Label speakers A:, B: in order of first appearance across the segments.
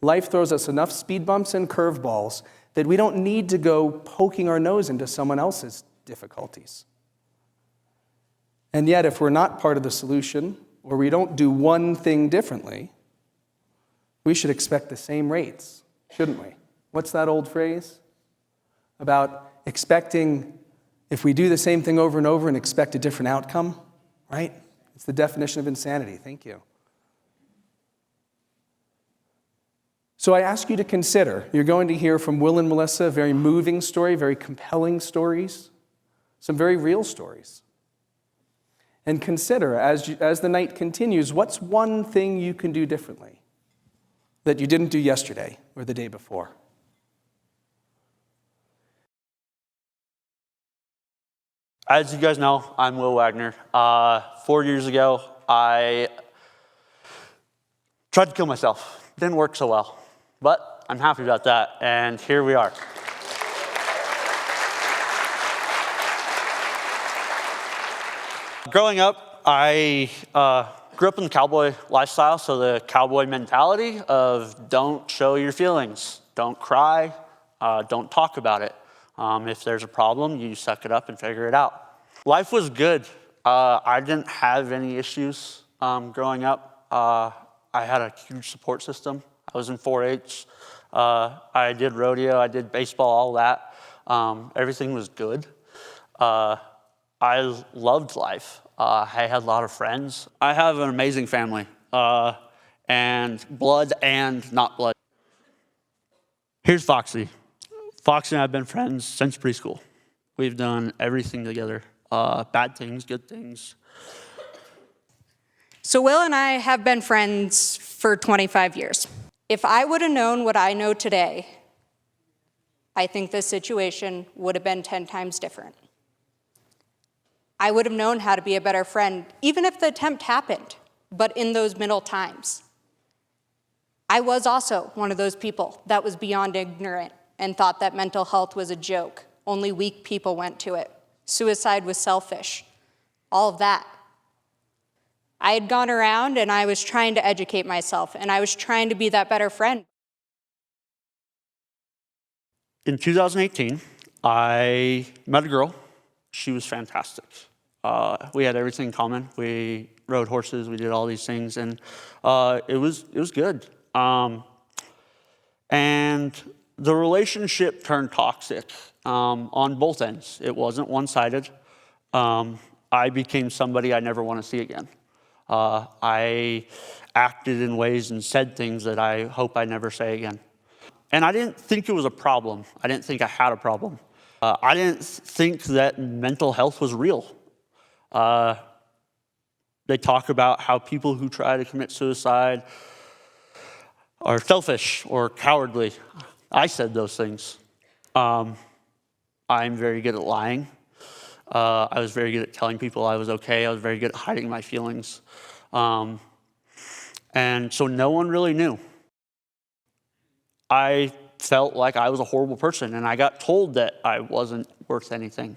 A: Life throws us enough speed bumps and curveballs that we don't need to go poking our nose into someone else's difficulties. And yet, if we're not part of the solution, or we don't do one thing differently, we should expect the same rates, shouldn't we? What's that old phrase about expecting, if we do the same thing over and over and expect a different outcome, right? It's the definition of insanity. Thank you. So I ask you to consider, you're going to hear from Will and Melissa, a very moving story, very compelling stories, some very real stories. And consider, as the night continues, what's one thing you can do differently that you didn't do yesterday or the day before?
B: As you guys know, I'm Will Wagner. 4 years ago, I tried to kill myself. Didn't work so well. But I'm happy about that, and here we are. Growing up, I grew up in the cowboy lifestyle, so the cowboy mentality of don't show your feelings, don't cry, don't talk about it. If there's a problem, you suck it up and figure it out. Life was good. I didn't have any issues growing up. I had a huge support system. I was in 4-H. I did rodeo. I did baseball, all that. Everything was good. I loved life. I had a lot of friends. I have an amazing family, and blood and not blood. Here's Foxy. Foxy and I have been friends since preschool. We've done everything together, bad things, good things.
C: So Will and I have been friends for 25 years. If I would have known what I know today, I think this situation would have been 10 times different. I would have known how to be a better friend, even if the attempt happened, but in those middle times. I was also one of those people that was beyond ignorant and thought that mental health was a joke. Only weak people went to it. Suicide was selfish. All of that. I had gone around and I was trying to educate myself, and I was trying to be that better friend.
B: In 2018, I met a girl. She was fantastic. We had everything in common. We rode horses, we did all these things, and it was good. And the relationship turned toxic on both ends. It wasn't one-sided. I became somebody I never want to see again. I acted in ways and said things that I hope I never say again. And I didn't think it was a problem. I didn't think I had a problem. I didn't think that mental health was real. They talk about how people who try to commit suicide are selfish or cowardly. I said those things. I'm very good at lying. I was very good at telling people I was okay. I was very good at hiding my feelings. And so no one really knew. I felt like I was a horrible person, and I got told that I wasn't worth anything.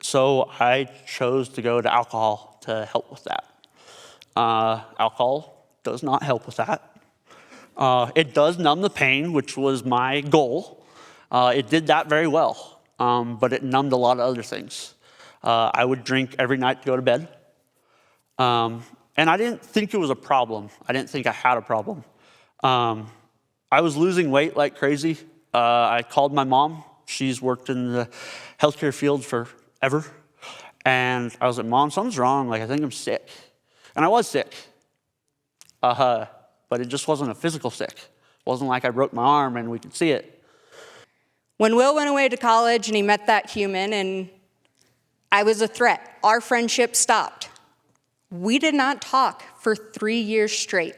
B: So I chose to go to alcohol to help with that. Alcohol does not help with that. It does numb the pain, which was my goal. It did that very well, but it numbed a lot of other things. I would drink every night to go to bed. And I didn't think it was a problem. I didn't think I had a problem. I was losing weight like crazy. I called my mom. She's worked in the healthcare field forever. And I was like, Mom, something's wrong. Like, I think I'm sick. And I was sick. But it just wasn't a physical sick. It wasn't like I broke my arm and we could see it.
C: When Will went away to college and he met that human, and I was a threat, our friendship stopped. We did not talk for 3 years straight.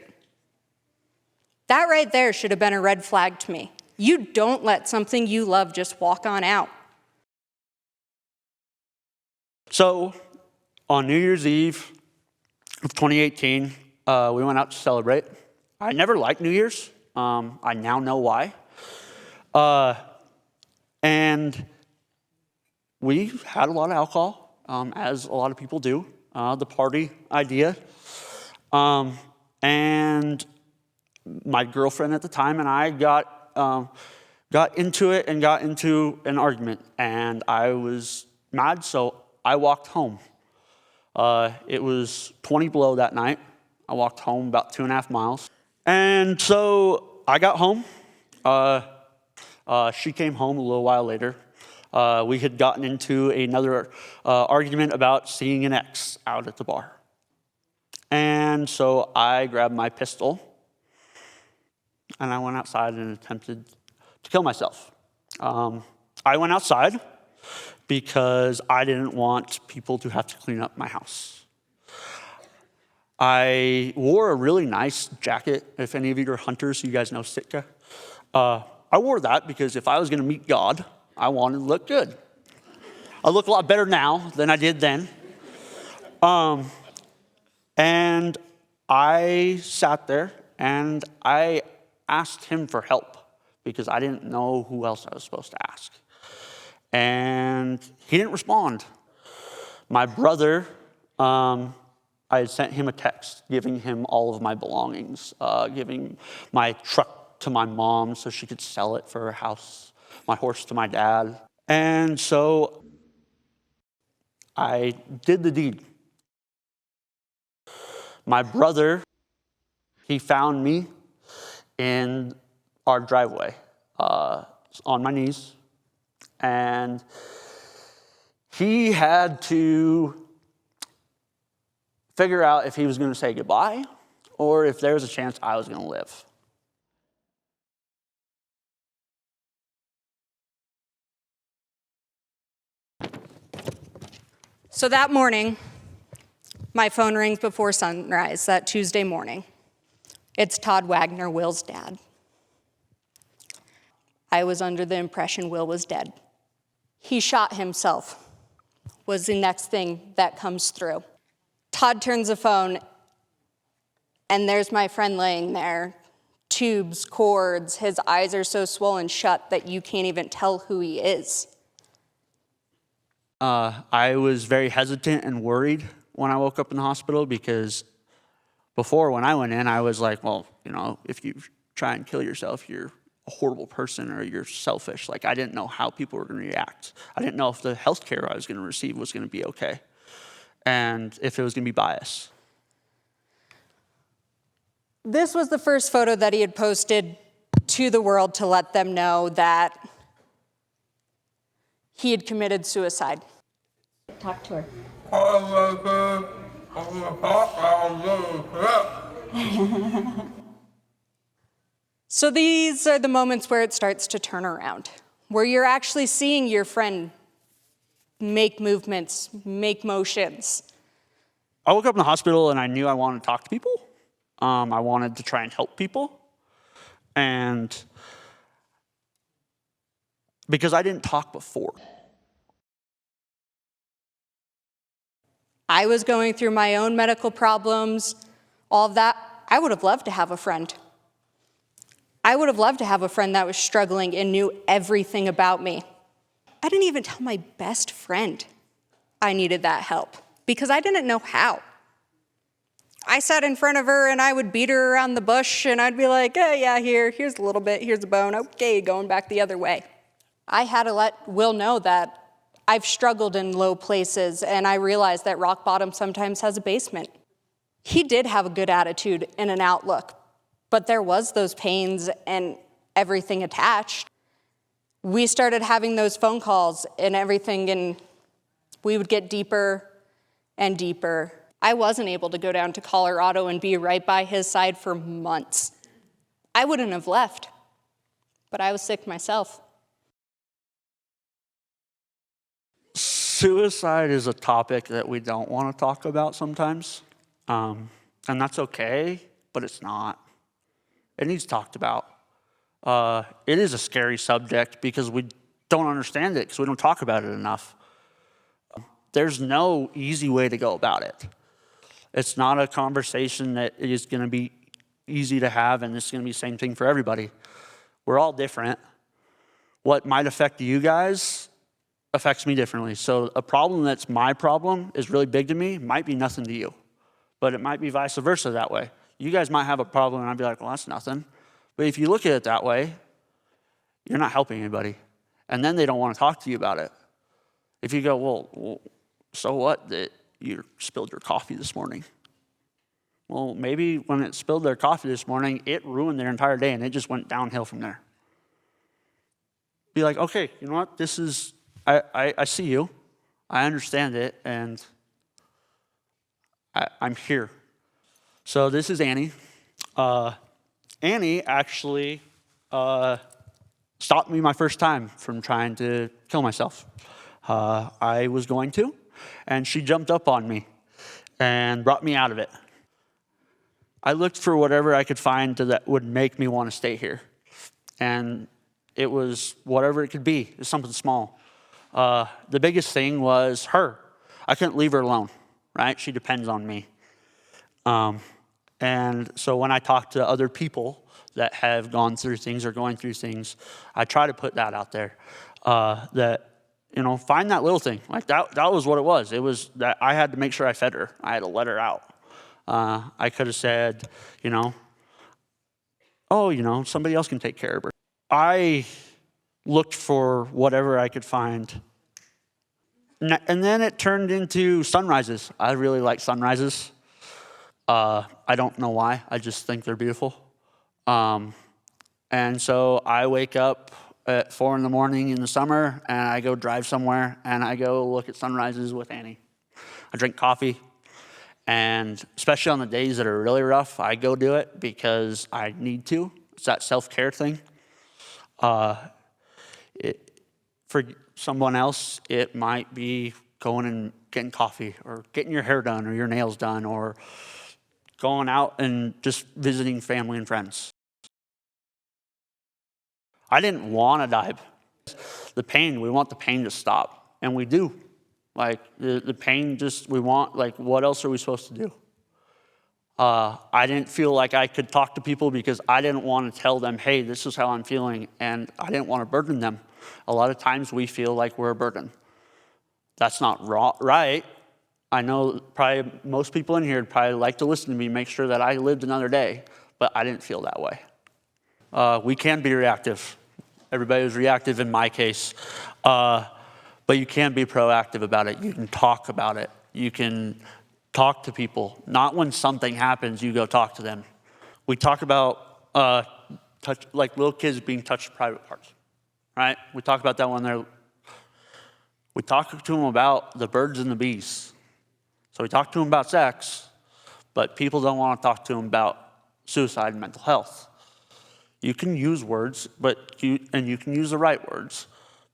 C: That right there should have been a red flag to me. You don't let something you love just walk on out.
B: So on New Year's Eve of 2018, we went out to celebrate. I never liked New Year's. I now know why. And we had a lot of alcohol, as a lot of people do, the party idea. And my girlfriend at the time and I got into it and got into an argument, and I was mad, so I walked home. It was 20 below that night. I walked home about 2.5 miles. And so I got home. She came home a little while later. We had gotten into another argument about seeing an ex out at the bar. And so I grabbed my pistol and I went outside and attempted to kill myself. I went outside because I didn't want people to have to clean up my house. I wore a really nice jacket. If any of you are hunters, you guys know Sitka. I wore that because if I was going to meet God, I wanted to look good. I look a lot better now than I did then. And I sat there and I asked him for help because I didn't know who else I was supposed to ask. And he didn't respond. My brother, I had sent him a text giving him all of my belongings, giving my truck to my mom so she could sell it for her house, my horse to my dad. And so I did the deed. My brother, he found me in our driveway on my knees, and he had to figure out if he was going to say goodbye or if there was a chance I was going to live.
C: So that morning, my phone rings before sunrise, that Tuesday morning. It's Todd Wagner, Will's dad. I was under the impression Will was dead. He shot himself, was the next thing that comes through. Todd turns the phone, and there's my friend laying there, tubes, cords, his eyes are so swollen shut that you can't even tell who he is.
B: I was very hesitant and worried when I woke up in the hospital because before when I went in, I was like, well, you know, if you try and kill yourself, you're a horrible person or you're selfish. Like, I didn't know how people were going to react. I didn't know if the health care I was going to receive was going to be okay and if it was going to be biased.
C: This was the first photo that he had posted to the world to let them know that he had committed suicide.
D: Talk to her.
C: So these are the moments where it starts to turn around, where you're actually seeing your friend make movements, make motions.
B: I woke up in the hospital and I knew I wanted to talk to people. I wanted to try and help people. And because I didn't talk before.
C: I was going through my own medical problems, all of that. I would have loved to have a friend. I would have loved to have a friend that was struggling and knew everything about me. I didn't even tell my best friend I needed that help because I didn't know how. I sat in front of her and I would beat her around the bush and I'd be like, hey, yeah, here's a little bit, here's a bone, okay, going back the other way. I had to let Will know that I've struggled in low places and I realized that rock bottom sometimes has a basement. He did have a good attitude and an outlook, but there was those pains and everything attached. We started having those phone calls and everything, and we would get deeper and deeper. I wasn't able to go down to Colorado and be right by his side for months. I wouldn't have left, but I was sick myself.
B: Suicide is a topic that we don't want to talk about sometimes, and that's okay, but it's not. It needs talked about. It is a scary subject because we don't understand it because we don't talk about it enough. There's no easy way to go about it. It's not a conversation that is going to be easy to have, and it's going to be the same thing for everybody. We're all different. What might affect you guys affects me differently. So a problem that's my problem is really big to me might be nothing to you, but it might be vice versa that way. you guys might have a problem, and I'd be like, well, that's nothing. But if you look at it that way, you're not helping anybody. And then they don't want to talk to you about it. If you go, well, so what that you spilled your coffee this morning? Well, maybe when it spilled their coffee this morning, it ruined their entire day and it just went downhill from there. Be like, okay, you know what? This is, I see you. I understand it, and I'm here. So this is Annie. Annie actually stopped me my first time from trying to kill myself. I was going to, and she jumped up on me and brought me out of it. I looked for whatever I could find that would make me want to stay here. And it was whatever it could be. It's something small. The biggest thing was her. I couldn't leave her alone, right? She depends on me. And so when I talk to other people that have gone through things or going through things, I try to put that out there. That, find that little thing. Like that was what it was. It was that I had to make sure I fed her. I had to let her out. I could have said, somebody else can take care of her. I looked for whatever I could find. And then it turned into sunrises. I really like sunrises. I don't know why. I just think they're beautiful. And so I wake up at 4 a.m. in the summer, and I go drive somewhere, and I go look at sunrises with Annie. I drink coffee. And especially on the days that are really rough, I go do it because I need to. It's that self-care thing. For someone else, it might be going and getting coffee or getting your hair done or your nails done or going out and just visiting family and friends. I didn't want to die. The pain, we want the pain to stop, and we do. Like, the pain we want, like, what else are we supposed to do? I didn't feel like I could talk to people because I didn't want to tell them, hey, this is how I'm feeling, and I didn't want to burden them. A lot of times we feel like we're a burden. That's not right. I know probably most people in here would probably like to listen to me, make sure that I lived another day, but I didn't feel that way. We can be reactive. Everybody was reactive in my case. But you can be proactive about it. You can talk about it. You can talk to people. Not when something happens, you go talk to them. We talk about like little kids being touched private parts, right? We talk about that when we talk to them about the birds and the bees. So we talk to them about sex, but people don't want to talk to them about suicide and mental health. You can use words, and you can use the right words.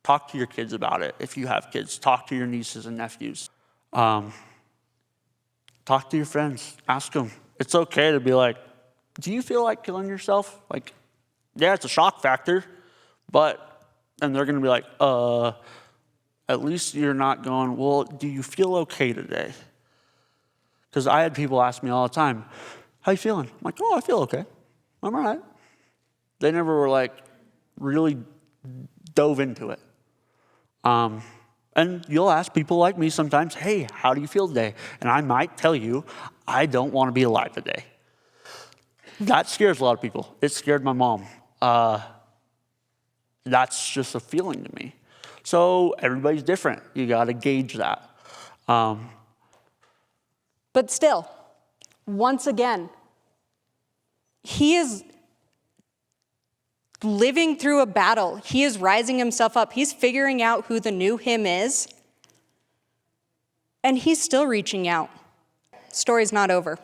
B: Talk to your kids about it. If you have kids, talk to your nieces and nephews. Talk to your friends. Ask them. It's okay to be like, do you feel like killing yourself? Like, yeah, it's a shock factor, and they're going to be like, at least you're not going, well, do you feel okay today? Because I had people ask me all the time, how you feeling? I'm like, oh, I feel okay. I'm all right. They never were like really dove into it. And you'll ask people like me sometimes, hey, how do you feel today? And I might tell you, I don't want to be alive today. That scares a lot of people. It scared my mom. That's just a feeling to me. So everybody's different. You got to gauge that.
C: But still, once again, he is living through a battle. He is rising himself up. He's figuring out who the new him is. And he's still reaching out. Story's not over.